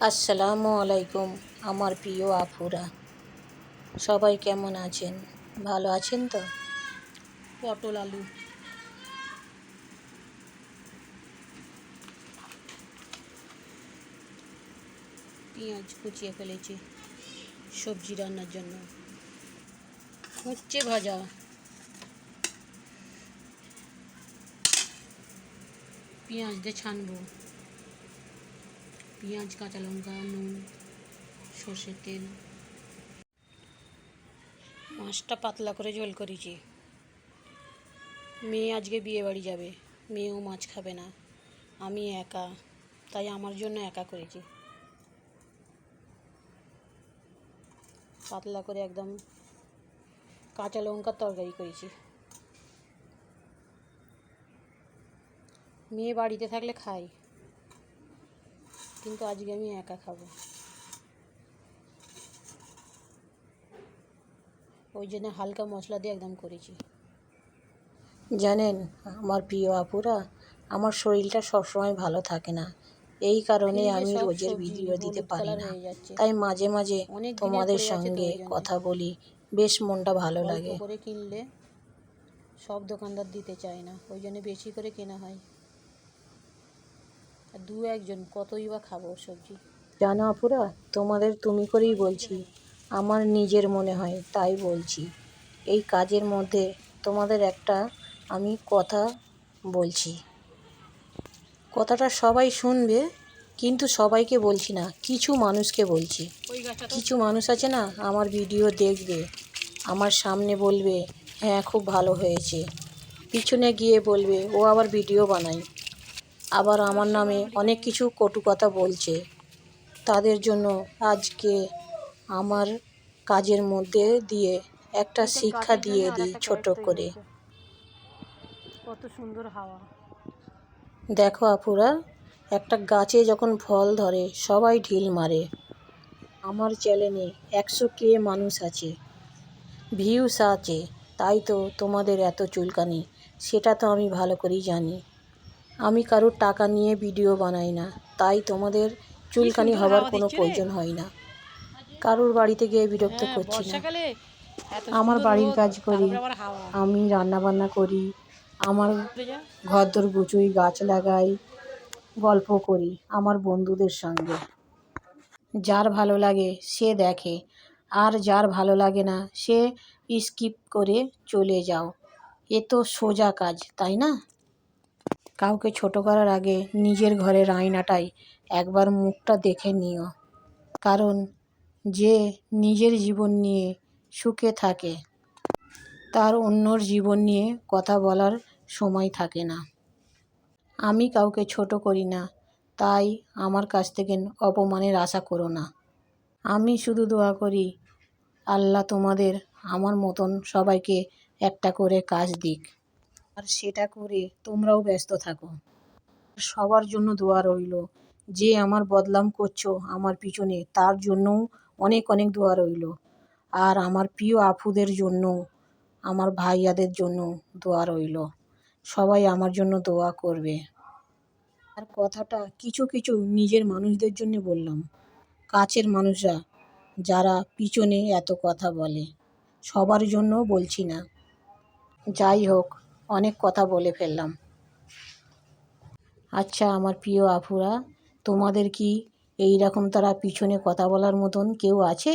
আসসালামু আলাইকুম আমার প্রিয় আপুরা, সবাই কেমন আছেন? ভালো আছেন তো? পটল আলু পেঁয়াজ কুচিয়ে ফেলেছি সবজি রান্নার জন্য। উচ্ছে ভাজা, পেঁয়াজ দিয়ে ছানবো। পেঁয়াজ, কাঁচা লঙ্কা, নুন, সর্ষের তেল। মাছটা পাতলা করে ঝোল করেছি। মেয়ে আজকে বিয়ে বাড়ি যাবে, মেয়েও মাছ খাবে না, আমি একা, তাই আমার জন্য একা করেছি। পাতলা করে একদম কাঁচা লঙ্কার তরকারি করেছি। মেয়ে বাড়িতে থাকলে খাই, কিন্তু আজকে আমি একা খাবো, ওই জন্য হালকা মশলা দিয়ে একদম করেছি। জানেন আমার প্রিয় আপুরা, আমার শরীরটা সবসময় ভালো থাকে না, এই কারণে আমি রোজের ভিডিও দিতে পারি না। তাই মাঝে মাঝে তোমাদের সঙ্গে কথা বলি, বেশ মনটা ভালো লাগে। করে কিনলে সব দোকানদার দিতে চায় না, ওই জন্য বেশি করে কেনা হয়। আর দু একজন কতই বা খাবো সবজি। জানো আপুরা, তোমাদের তুমি করেই বলছি, আমার নিজের মনে হয় তাই বলছি। এই কাজের মধ্যে তোমাদের একটা আমি কথা বলছি, কথাটা সবাই শুনবে, কিন্তু সবাইকে বলছি না, কিছু মানুষকে বলছি। কিছু মানুষ আছে না, আমার ভিডিও দেখবে, আমার সামনে বলবে হ্যাঁ খুব ভালো হয়েছে, পিছনে গিয়ে বলবে ও আবার ভিডিও বানায়, আবার আমার নামে অনেক কিছু কটু কথা বলছে। তাদের জন্য আজকে আমার কাজের মধ্যে দিয়ে একটা শিক্ষা দিয়ে দিই ছোট করে। কত সুন্দর হাওয়া দেখো আপুরা, একটা গাছে যখন ফল ধরে সবাই ঢিল মারে। আমার চ্যানেলে 100K মানুষ আছে, ভিউস আছে, তাই তো তোমাদের এত চুলকানি। সেটা তো আমি ভালো করেই জানি। আমি কারোর টাকা নিয়ে ভিডিও বানাই না, তাই তোমাদের চুলকানি হবার কোনো প্রয়োজন হয় না। কারোর বাড়িতে গিয়ে বিরক্ত করছি না। আমার বাড়ির কাজ করি, আমি রান্নাবান্না করি, আমার ঘরদোর গুছুই, গাছ লাগাই, গল্প করি আমার বন্ধুদের সঙ্গে। যার ভালো লাগে সে দেখে, আর যার ভালো লাগে না সে স্কিপ করে চলে যাও। এ তো সোজা কাজ, তাই না? কাউকে ছোট করার আগে নিজের ঘরের আয়নাটাই একবার মুখটা দেখে নিও, কারণ যে নিজের জীবন নিয়ে সুখে থাকে তার অন্যর জীবন নিয়ে কথা বলার সময় থাকে না। আমি কাউকে ছোট করি না, তাই আমার কাছ থেকে অপমানের আশা করো না। আমি শুধু দোয়া করি আল্লাহ তোমাদের আমার মতন সবাইকে একটা করে কাজ দিক, আর সেটা করে তোমরাও ব্যস্ত থাকো। সবার জন্য দোয়া রইল, যে আমার বদনাম করছো আমার পিছনে তার জন্যও অনেক অনেক দোয়া রইল। আর আমার প্রিয় আপুদের জন্য, আমার ভাইয়াদের জন্য দোয়া রইল। সবাই আমার জন্য দোয়া করবে। আর কথাটা কিছু কিছু নিজের মানুষদের জন্য বললাম, কাছের মানুষরা যারা পিছনে এত কথা বলে, সবার জন্য বলছি না। যাই হোক, অনেক কথা বলে ফেললাম। আচ্ছা আমার প্রিয় আপুরা, তোমাদের কি এই রকম তারা পিছনে কথা বলার মতন কেউ আছে?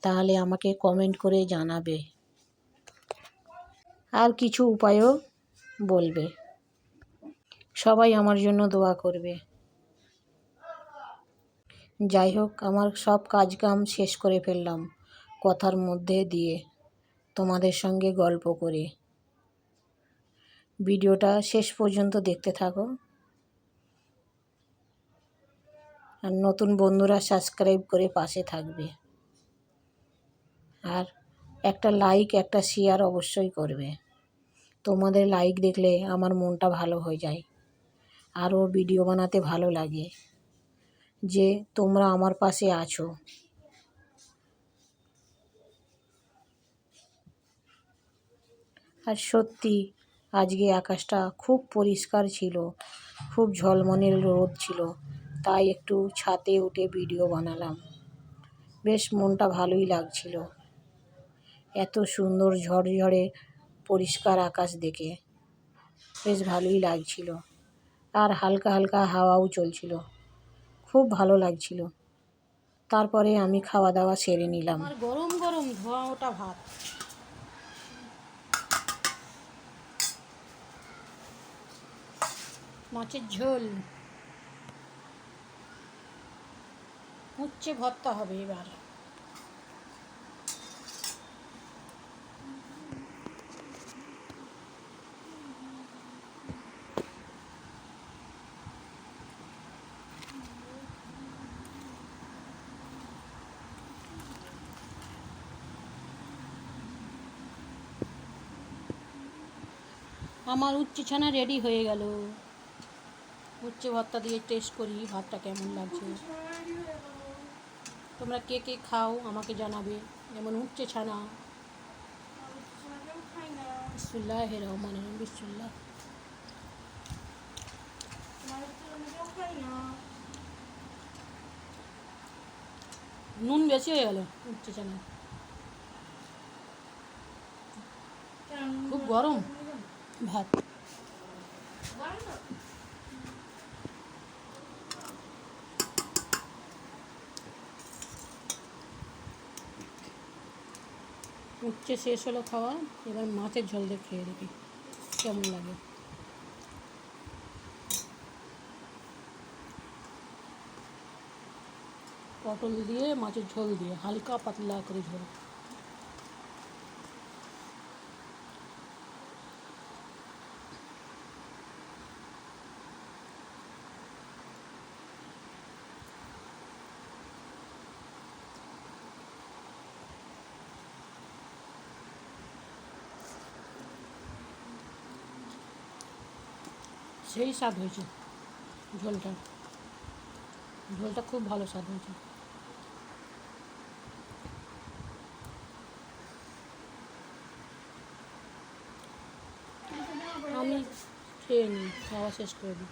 তাহলে আমাকে কমেন্ট করে জানাবে, আর কিছু উপায়ও বলবে। সবাই আমার জন্য দোয়া করবে। যাই হোক, আমার সব কাজকাম শেষ করে ফেললাম কথার মধ্যে দিয়ে, তোমাদের সঙ্গে গল্প করে। ভিডিওটা শেষ পর্যন্ত দেখতে থাকো, আর নতুন বন্ধুরা সাবস্ক্রাইব করে পাশে থাকবে, আর একটা লাইক একটা শেয়ার অবশ্যই করবে। তোমাদের লাইক দেখলে আমার মনটা ভালো হয়ে যায়, আরও ভিডিও বানাতে ভালো লাগে, যে তোমরা আমার পাশে আছো। আর সত্যি আজকে আকাশটা খুব পরিষ্কার ছিল, খুব ঝলমলে রোদ ছিল, তাই একটু ছাদে উঠে ভিডিও বানালাম। বেশ মনটা ভালোই লাগছিল, এত সুন্দর ঝড়ঝড়ে পরিষ্কার আকাশ দেখে বেশ ভালোই লাগছিল। আর হালকা হালকা হাওয়াও চলছিল, খুব ভালো লাগছিল। তারপরে আমি খাওয়া দাওয়া সেরে নিলাম। আর গরম গরম ধোঁয়া ওঠা ভাত, মাছের ঝোল, উচ্ছে ভর্তা হবে এবার। আমার উচ্ছে ছানা রেডি হয়ে গেল। উচ্ছে ভর্তা দিয়ে টেস্ট করি ভাতটা কেমন লাগছে। তোমরা কে কে খাও আমাকে জানাবে। যেমন উচ্ছে ছানা, বিসমিল্লাহির রহমানির রহিম, বিসমিল্লাহ। নুন বেশি হয়ে গেল উচ্ছে ছানা, খুব গরম ভাত। উচ্ছে শেষ হলো খাওয়া, এবার মাছের ঝোল দিয়ে খেয়ে দেখি কেমন লাগে। পটল দিয়ে মাছের ঝোল দিয়ে হালকা পাতলা করে ঝোল। সেই স্বাদ হয়েছে ঝোলটা, ঝোলটা খুব ভালো স্বাদ হয়েছে। আমি খেয়ে নিই, খাওয়া শেষ করে দিই।